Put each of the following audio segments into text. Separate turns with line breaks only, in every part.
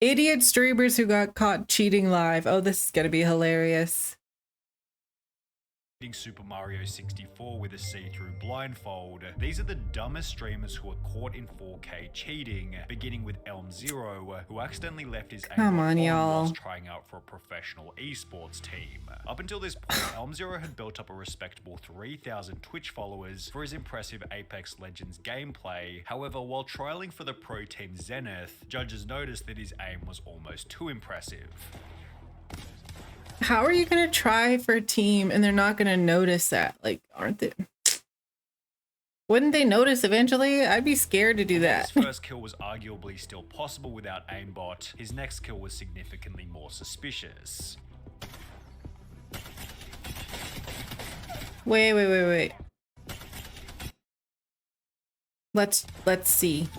Idiot streamers who got caught cheating live. Oh, this is gonna be hilarious.
Super Mario 64 with a see-through blindfold. These are the dumbest streamers who are caught in 4K cheating, beginning with Elm Zero, who accidentally left his
Come on, y'all.
whilst trying out for a professional esports team. Up until this point, Elm Zero had built up a respectable 3,000 Twitch followers for his impressive Apex Legends gameplay. However, while trialing for the pro team Zenith, judges noticed that his aim was almost too impressive.
How are you gonna try for a team and they're not gonna notice that? Like, aren't they? Wouldn't they notice eventually? I'd be scared to do that.
His first kill was arguably still possible without aimbot. His next kill was significantly more suspicious.
Wait. Let's see.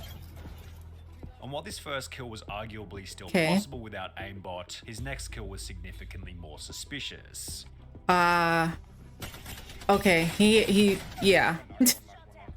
And while this first kill was arguably still possible without aimbot, his next kill was significantly more suspicious.
Okay, yeah.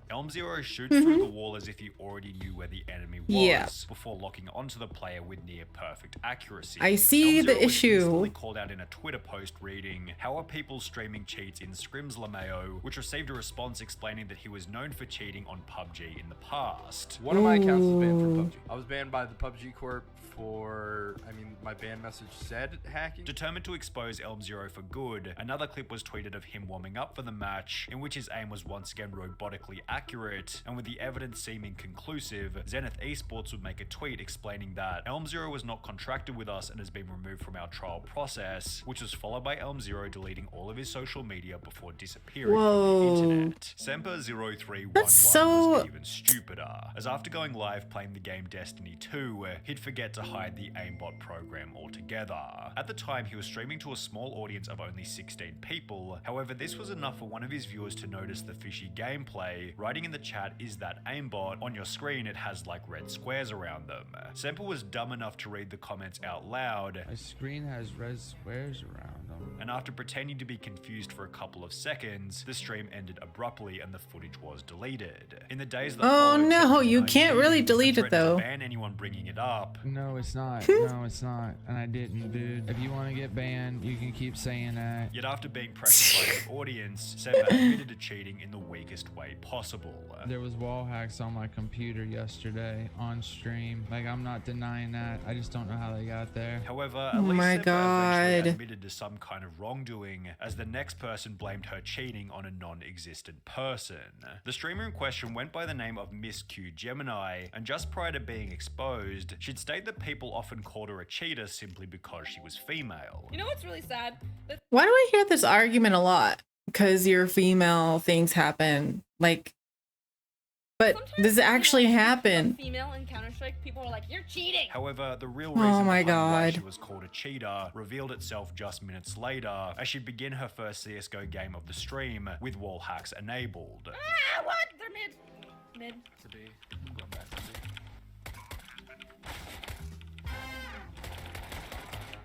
Elm Zero shoots through the wall as if he already knew where the enemy was, before locking onto the player with near perfect accuracy.
I see the issue.
Was called out in a Twitter post reading, "How are people streaming cheats in Scrims LMAO?" which received a response explaining that he was known for cheating on PUBG in the past.
One of my accounts was banned from PUBG. I was banned by the PUBG Corp for, my ban message said hacking.
Determined to expose Elm Zero for good, another clip was tweeted of him warming up for the match, in which his aim was once again robotically accurate, and with the evidence seeming conclusive, Zenith Esports would make a tweet explaining that Elm Zero was not contracted with us and has been removed from our trial process, which was followed by Elm Zero deleting all of his social media before disappearing from the internet. Semper0311 was even stupider, as after going live playing the game Destiny 2, he'd forget to hide the aimbot program altogether. At the time, he was streaming to a small audience of only 16 people. However, this was enough for one of his viewers to notice the fishy gameplay, writing in the chat, "Is that aimbot? On your screen it has like red squares around them." Semper was dumb enough to read the comments out loud.
My screen has red squares around them.
And after pretending to be confused for a couple of seconds, the stream ended abruptly and the footage was deleted. In the days that followed,
no, you can't really delete it though.
Ban anyone bringing it up.
No, it's not. No, it's not. And I didn't, dude. If you want to get banned, you can keep saying that.
Yet after being pressured by the audience, Semper admitted to cheating in the weakest way possible.
There was wall hacks on my computer yesterday on stream. Like, I'm not denying that. I just don't know how they got there.
However, at least Semper eventually admitted to some kind of wrongdoing, as the next person blamed her cheating on a non-existent person. The streamer in question went by the name of Miss Q Gemini, and just prior to being exposed, she'd stated that people often called her a cheater simply because she was female.
You know what's really sad?
Why do I hear this argument a lot? Because you're female, things happen. Like, but does it actually happen?
Female in Counter-Strike, people are like, "You're cheating."
However, the real reason why she was called a cheater revealed itself just minutes later, as she'd begin her first CSGO game of the stream with wall hacks enabled.
Ah, what? They're mid.
To be. Going back to B.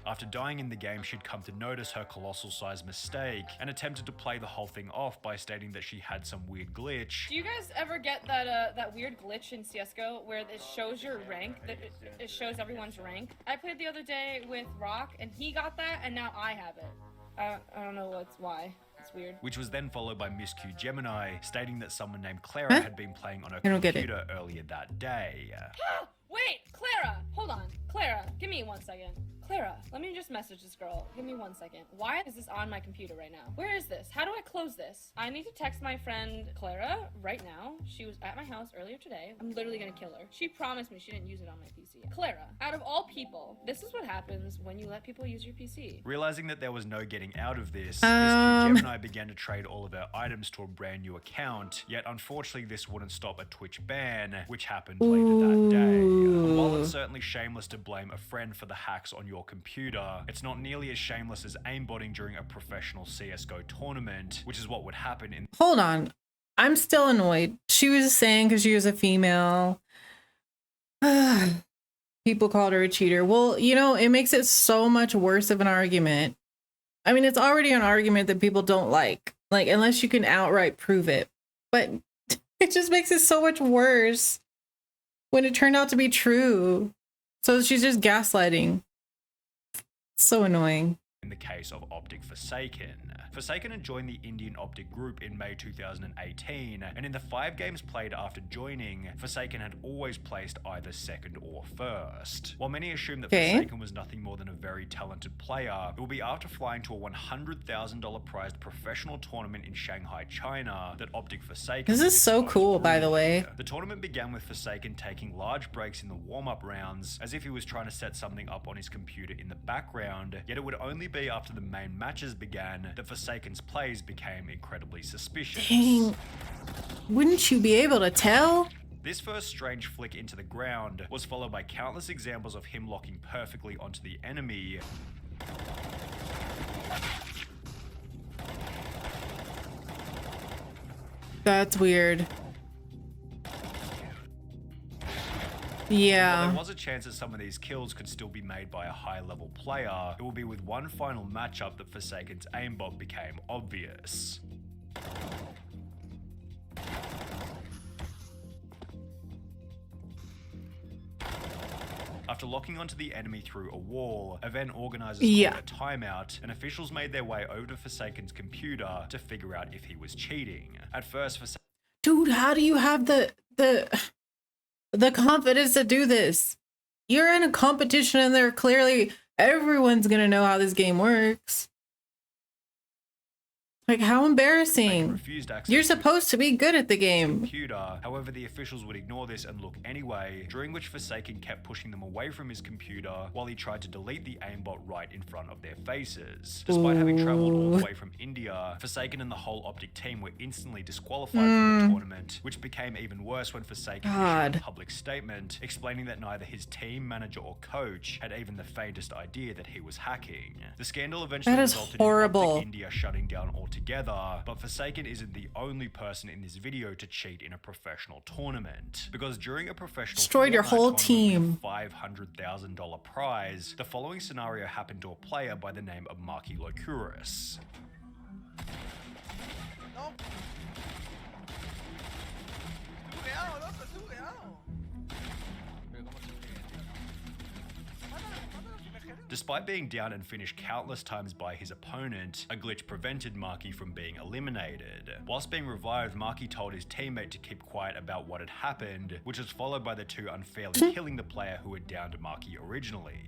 After dying in the game, she'd come to notice her colossal-sized mistake and attempted to play the whole thing off by stating that she had some weird glitch.
Do you guys ever get that weird glitch in CSGO where it shows your rank, that it shows everyone's rank? I played the other day with Rock, and he got that, and now I have it. I don't know why. It's weird.
Which was then followed by Miss Q Gemini, stating that someone named Clara had been playing on her computer earlier that day.
Wait, Clara! Hold on. Clara, give me 1 second. Clara, let me just message this girl. Give me 1 second. Why is this on my computer right now? Where is this? How do I close this? I need to text my friend Clara right now. She was at my house earlier today. I'm literally gonna kill her. She promised me she didn't use it on my PC. Clara, out of all people, this is what happens when you let people use your PC.
Realizing that there was no getting out of this, Miss Q Gemini began to trade all of her items to a brand new account, yet unfortunately this wouldn't stop a Twitch ban, which happened later that day. While it's certainly shameless to blame a friend for the hacks on your computer, it's not nearly as shameless as aimbotting during a professional CSGO tournament, which is what would happen in—
Hold on. I'm still annoyed. She was saying because she was a female. People called her a cheater. Well, you know, it makes it so much worse of an argument. I mean, it's already an argument that people don't like, unless you can outright prove it. But it just makes it so much worse when it turned out to be true. So she's just gaslighting. So annoying.
In the case of Optic Forsaken. Forsaken had joined the Indian Optic group in May 2018, and in the 5 games played after joining, Forsaken had always placed either second or first. While many assume that Forsaken was nothing more than a very talented player, it will be after flying to a $100,000 prized professional tournament in Shanghai, China, that Optic Forsaken.
This is so cool, by the way.
The tournament began with Forsaken taking large breaks in the warm-up rounds, as if he was trying to set something up on his computer in the background, yet it would only be after the main matches began that Forsaken's plays became incredibly suspicious.
Dang. Wouldn't you be able to tell?
This first strange flick into the ground was followed by countless examples of him locking perfectly onto the enemy.
That's weird. Yeah.
While there was a chance that some of these kills could still be made by a high-level player, it will be with one final matchup that Forsaken's aimbot became obvious. After locking onto the enemy through a wall, event organizers called a timeout, and officials made their way over to Forsaken's computer to figure out if he was cheating. At first, Forsaken...
Dude, how do you have the confidence to do this? You're in a competition and they're clearly, everyone's gonna know how this game works. Like, how embarrassing. You're supposed to be good at the game.
Computer. However, the officials would ignore this and look anyway, during which Forsaken kept pushing them away from his computer while he tried to delete the aimbot right in front of their faces. Despite having traveled all the way from India, Forsaken and the whole Optic team were instantly disqualified from the tournament, which became even worse when Forsaken issued a public statement explaining that neither his team, manager, or coach had even the faintest idea that he was hacking. The scandal eventually resulted in Optic India shutting down altogether. But Forsaken isn't the only person in this video to cheat in a professional tournament, because during a professional
destroyed your whole team
$500,000 prize, the following scenario happened to a player by the name of Marky Locuris. Despite being down and finished countless times by his opponent, a glitch prevented Marky from being eliminated. Whilst being revived, Marky told his teammate to keep quiet about what had happened, which was followed by the two unfairly killing the player who had downed Marky originally.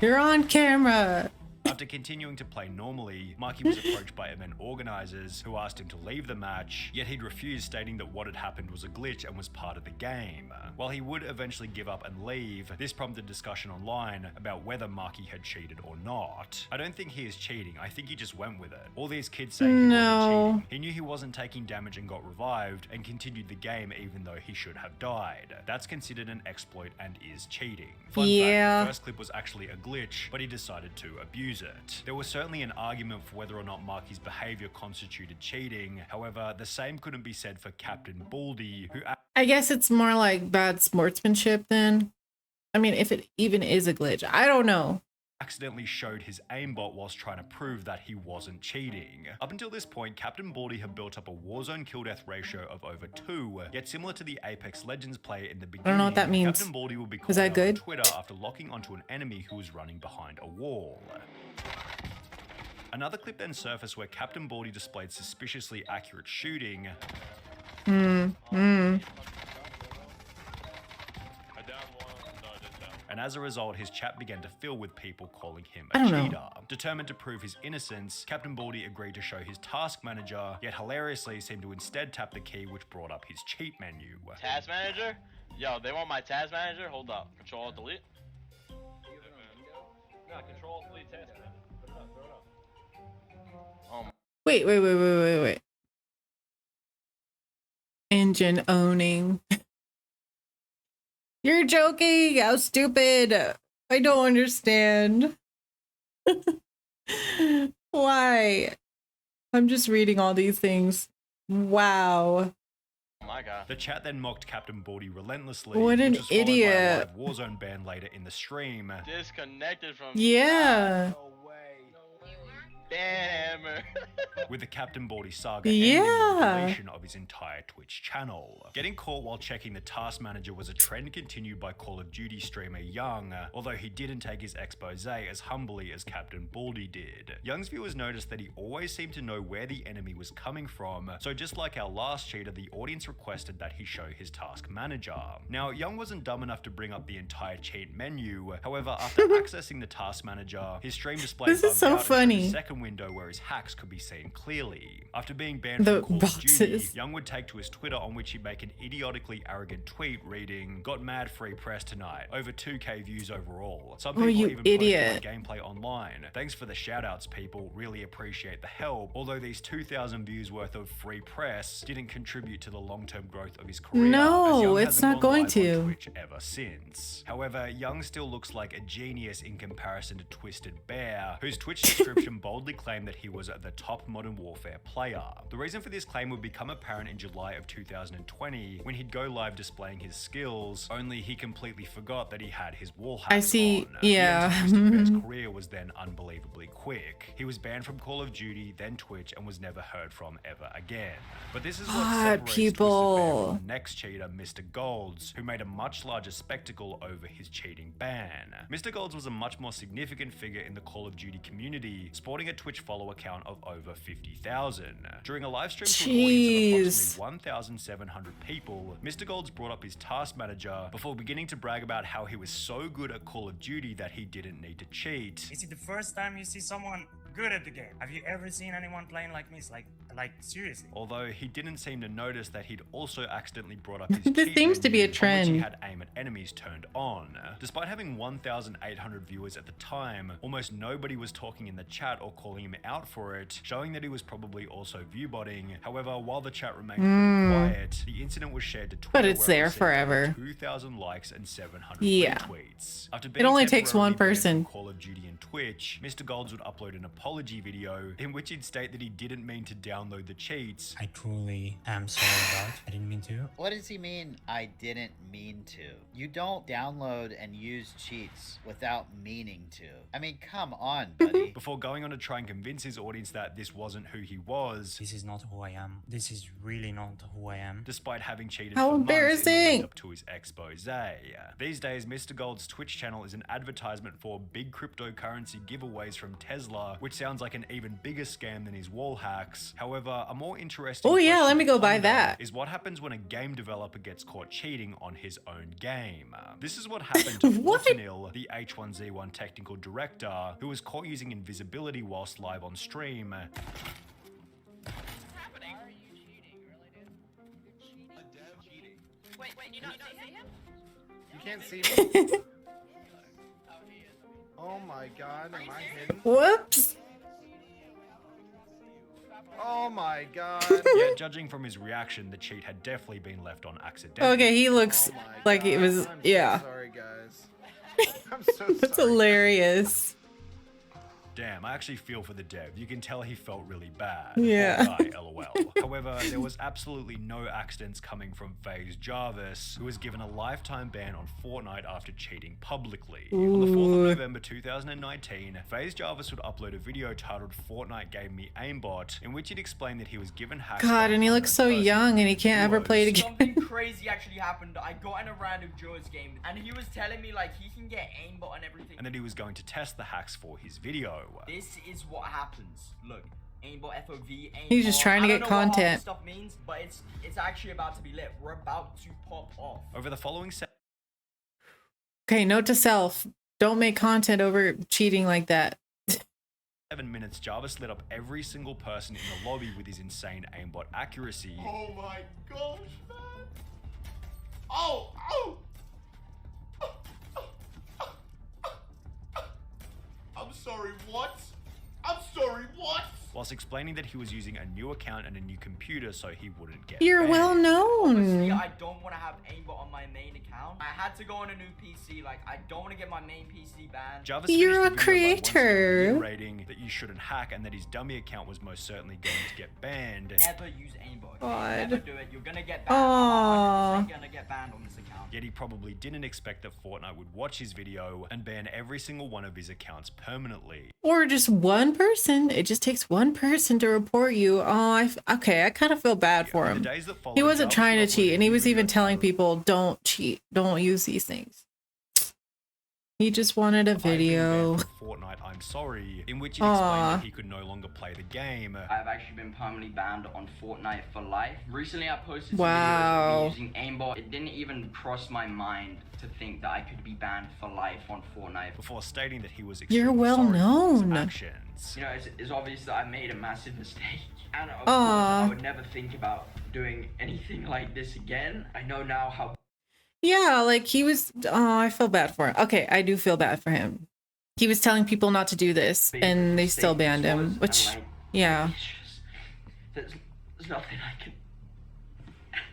You're on camera.
After continuing to play normally, Marky was approached by event organizers who asked him to leave the match, yet he'd refused, stating that what had happened was a glitch and was part of the game. While he would eventually give up and leave, this prompted discussion online about whether Marky had cheated or not. I don't think he is cheating, I think he just went with it. All these kids saying he wasn't cheating. He knew he wasn't taking damage and got revived, and continued the game even though he should have died. That's considered an exploit and is cheating. Fun fact, the first clip was actually a glitch, but he decided to abuse it. There was certainly an argument for whether or not Marky's behavior constituted cheating. However, the same couldn't be said for Captain Baldy, who...
I guess it's more like bad sportsmanship then. I mean, if it even is a glitch, I don't know.
Accidentally showed his aimbot whilst trying to prove that he wasn't cheating. Up until this point, Captain Baldy had built up a Warzone kill-death ratio of over 2, yet similar to the Apex Legends player in the beginning,
I don't know what that means.
Captain Baldy will be called out on Twitter after locking onto an enemy who was running behind a wall. Another clip then surfaced where Captain Baldy displayed suspiciously accurate shooting. And as a result, his chat began to fill with people calling him a cheater. Determined to prove his innocence, Captain Baldy agreed to show his task manager, yet hilariously seemed to instead tap the key which brought up his cheat menu.
Task manager? Yo, they want my task manager? Hold up. Control delete? No, control delete task manager. Put it up, throw it up. Oh my.
Wait. Engine owning. You're joking. How stupid. I don't understand. Why? I'm just reading all these things. Wow.
Oh my god.
The chat then mocked Captain Baldy relentlessly.
What an
which was followed
idiot.
by a live Warzone ban later in the stream.
Disconnected from...
Yeah.
No way. Damn.
with the Captain Baldy saga
Yeah.
ending with the deletion of his entire Twitch channel. Getting caught while checking the task manager was a trend continued by Call of Duty streamer Young, although he didn't take his expose as humbly as Captain Baldy did. Young's viewers noticed that he always seemed to know where the enemy was coming from, so just like our last cheater, the audience requested that he show his task manager. Now, Young wasn't dumb enough to bring up the entire cheat menu, however, after accessing the task manager, his stream display
This is
bugged
so
out and showed
funny.
a second window where his hacks could be seen clearly. After being banned
The
from Call of Duty,
boxes.
Young would take to his Twitter on which he'd make an idiotically arrogant tweet reading, "Got mad free press tonight, over 2k views overall." Some people
you
even
idiot.
posted my gameplay online. Thanks for the shoutouts, people, really appreciate the help, although these 2,000 views worth of free press didn't contribute to the long-term growth of his career.
No,
as Young
it's
hasn't
not
gone
going
live on
to.
Twitch ever since. However, Young still looks like a genius in comparison to Twisted Bear, whose Twitch description boldly claimed that he was the top Modern Warfare player. The reason for this claim would become apparent in July of 2020 when he'd go live displaying his skills, only he completely forgot that he had his wall hacks
I see,
on.
yeah.
The end to Twisted Bear's career was then unbelievably quick. He was banned from Call of Duty, then Twitch, and was never heard from ever again. But this is what
God,
separates Twisted Bear
people.
from the next cheater, Mr. Golds, who made a much larger spectacle over his cheating ban. Mr. Golds was a much more significant figure in the Call of Duty community, sporting a Twitch follower count of over 50,000. During a live stream to an audience of
Jeez.
approximately 1,700 people, Mr. Golds brought up his task manager before beginning to brag about how he was so good at Call of Duty that he didn't need to cheat.
Is it the first time you see someone good at the game? Have you ever seen anyone playing like me? Like seriously?
Although he didn't seem to notice that he'd also accidentally brought up his
This
cheat
seems to be a
menu, on which he
trend.
had aim at enemies turned on. Despite having 1,800 viewers at the time, almost nobody was talking in the chat or calling him out for it, showing that he was probably also viewbotting. However, while the chat remained pretty quiet, the incident was shared to Twitter,
But it's
where it
there
received
forever.
2,000 likes and 700
Yeah.
retweets. After
It
being
only takes
temporarily
one
banned from
person.
Call of Duty and Twitch, Mr. Golds would upload an apology video in which he'd state that he didn't mean to download the cheats.
I truly am sorry about. I didn't mean to.
What does he mean, I didn't mean to? You don't download and use cheats without meaning to. I mean, come on, buddy.
Before going on to try and convince his audience that this wasn't who he was,
This is not who I am. This is really not who I am.
despite having cheated
How
for months in the
embarrassing.
lead up to his expose. These days, Mr. Gold's Twitch channel is an advertisement for big cryptocurrency giveaways from Tesla, which sounds like an even bigger scam than his wall hacks. However, a more interesting
Oh, yeah,
question
let me go
to
buy
ponder
that.
is what happens when a game developer gets caught cheating on his own game. This is what happened to
What?
Fortunil, the H1Z1 technical director, who was caught using invisibility whilst live on stream.
You can't see me? Oh my god, am I hidden?
Whoops.
Oh my god.
Yet, judging from his reaction, the cheat had definitely been left on accident.
Okay, he looks
Oh my
like it
God.
was,
I'm
yeah.
So sorry, guys. I'm so
That's
sorry.
hilarious.
Damn, I actually feel for the dev. You can tell he felt really bad.
Yeah.
Poor guy, LOL. However, there was absolutely no accidents coming from FaZe Jarvis, who was given a lifetime ban on Fortnite after cheating publicly. On the 4th
Ooh.
of November 2019, FaZe Jarvis would upload a video titled "Fortnite Gave Me Aimbot," in which he'd explained that he was given hacks. by
God, and he
an
looks so
unknown person
young and he can't
who
ever
was-
play it again.
Something crazy actually happened. I got in a random Joe's game and he was telling me like he can get aimbot and everything.
and that he was going to test the hacks for his video.
This is what happens. Look, aimbot FOV, aimbot.
He's just trying to
I don't
get
know what half
content.
this stuff means, but it's actually about to be lit. We're about to pop off.
Over the following
Okay, note to self. Don't make content over cheating like that.
7 minutes, Jarvis lit up every single person in the lobby with his insane aimbot accuracy.
Oh my gosh, man. Oh, oh. I'm sorry, what? I'm sorry, what?
whilst explaining that he was using a new account and a new computer so he wouldn't get
You're
banned.
well
Obviously,
known.
I don't want to have aimbot on my main account. I had to go on a new PC. Like, I don't want to get my main PC banned.
Jarvis
You're
finished
a
the video by once again
creator.
reiterating that you shouldn't hack and that his dummy account was most certainly going to get banned.
Never use aimbot.
God.
Never do it. You're gonna get banned.
Aw.
I'm 100% gonna get banned on this account.
Yet he probably didn't expect that Fortnite would watch his video and ban every single one of his accounts permanently.
Or just one person. It just takes one person to report you. Oh, okay. I kind of feel bad for
In the
him.
days that followed,
He wasn't
Jarvis
trying to
uploaded
cheat, and he
a
was
video
even telling
titled
people, don't cheat, don't use these things. He just wanted a
"I've been banned
video.
from Fortnite, I'm sorry," in which he
Aw.
explained that he could no longer play the game.
I've actually been permanently banned on Fortnite for life. Recently, I posted some
Wow.
videos of me using aimbot. It didn't even cross my mind to think that I could be banned for life on Fortnite.
Before stating that he was
You're
extremely
well
sorry for his
known.
actions.
You know, it's obvious that I made a massive mistake. And of course,
Aw.
I would never think about doing anything like this again. I know now how
Yeah, like he was. Oh, I feel bad for him. Okay, I do feel bad for him. He was telling people not to do this,
big
and they
mistake
still
this
banned him.
was,
Which,
and, like,
yeah.
it's just, there's nothing I can.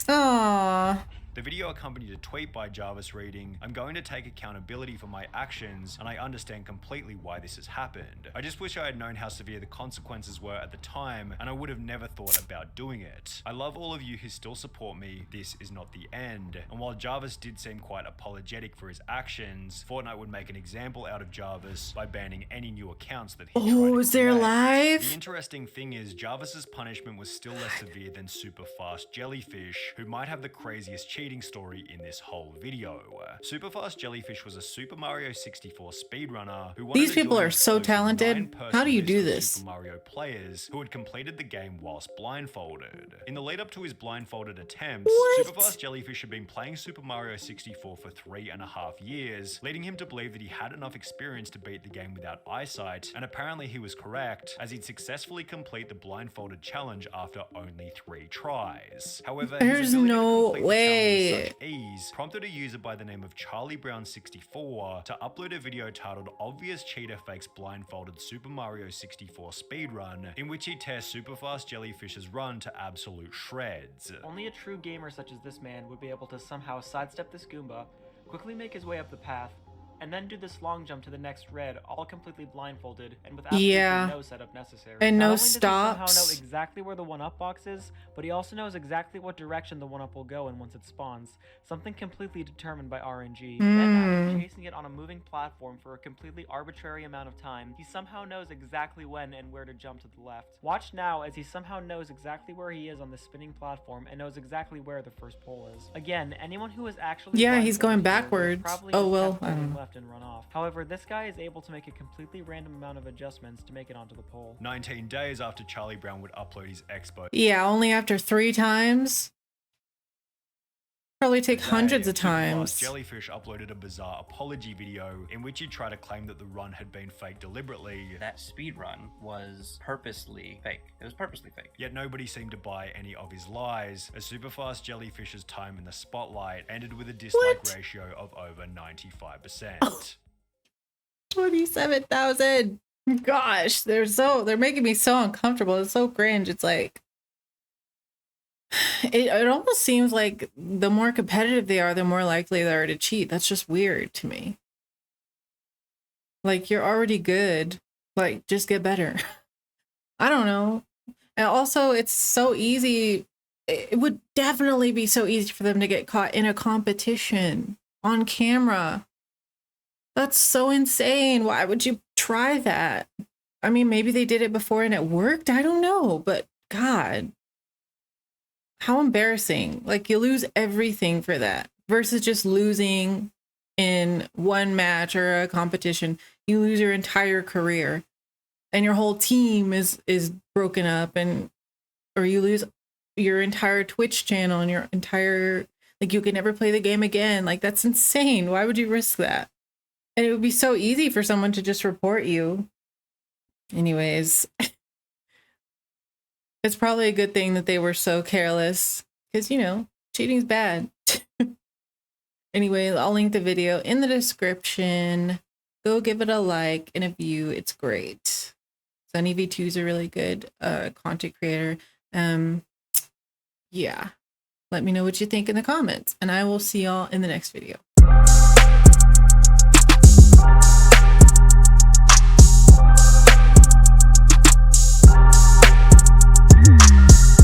Aw.
The video accompanied a tweet by Jarvis reading, "I'm going to take accountability for my actions, and I understand completely why this has happened. I just wish I had known how severe the consequences were at the time, and I would have never thought about doing it. I love all of you who still support me. This is not the end." And while Jarvis did seem quite apologetic for his actions, Fortnite would make an example out of Jarvis by banning any new accounts that he tried
Oh,
to
is there
create.
live?
The interesting thing is, Jarvis's punishment was still less severe than Superfast Jellyfish, who might have the craziest cheating story in this whole video. Superfast Jellyfish was a Super Mario 64 speedrunner who wanted
These
to
people
join
are
an
so
exclusive
talented.
9-person
How do you
list
do
of
this?
Super Mario players who had completed the game whilst blindfolded. In the lead up to his blindfolded attempts,
What?
Superfast Jellyfish had been playing Super Mario 64 for 3.5 years, leading him to believe that he had enough experience to beat the game without eyesight, and apparently he was correct, as he'd successfully complete the blindfolded challenge after only 3 tries. However, his
There's
ability to
no
complete the challenge
way.
with such ease prompted a user by the name of Charlie Brown 64 to upload a video titled "Obvious Cheater Fakes Blindfolded Super Mario 64 Speedrun," in which he tears Superfast Jellyfish's run to absolute shreds.
Only a true gamer such as this man would be able to somehow sidestep this Goomba, quickly make his way up the path, and then do this long jump to the next red, all completely blindfolded and with absolutely
Yeah.
no setup necessary.
And
Not
no
only does he somehow know
stops.
exactly where the 1-up box is, but he also knows exactly what direction the 1-up will go in once it spawns, something completely determined by RNG. Then after chasing it on a moving platform for a completely arbitrary amount of time, he somehow knows exactly when and where to jump to the left. Watch now as he somehow knows exactly where he is on the spinning platform and knows exactly where the first pole is. Again, anyone who is actually
Yeah, he's going
blindfolded here would
backwards.
probably
Oh,
just
well,
tap
I don't
holding
know.
left and run off. However, this guy is able to make a completely random amount of adjustments to make it onto the pole.
19 days after Charlie Brown would upload his expo.
Yeah, only after 3 times. Probably take
Today,
hundreds of
Superfast
times.
Jellyfish uploaded a bizarre apology video in which he tried to claim that the run had been faked deliberately.
That speed run was purposely fake. It was purposely fake.
Yet nobody seemed to buy any of his lies, as Superfast Jellyfish's time in the spotlight ended with a dislike
What?
ratio of over 95%.
27,000. Gosh, they're making me so uncomfortable. It's so cringe. It's like it almost seems like the more competitive they are, the more likely they are to cheat. That's just weird to me. Like, you're already good. Like, just get better. I don't know. And also, it's so easy. It would definitely be so easy for them to get caught in a competition on camera. That's so insane. Why would you try that? I mean, maybe they did it before and it worked. I don't know. But God, how embarrassing. Like, you lose everything for that versus just losing in one match or a competition. You lose your entire career and your whole team is broken up, and or you lose your entire Twitch channel and your entire, like, you can never play the game again. Like, that's insane. Why would you risk that? And it would be so easy for someone to just report you. Anyways, it's probably a good thing that they were so careless, because, you know, cheating's bad. Anyway, I'll link the video in the description. Go give it a like and a view. It's great. Sunny V2 is a really good content creator. Yeah. Let me know what you think in the comments, and I will see y'all in the next video.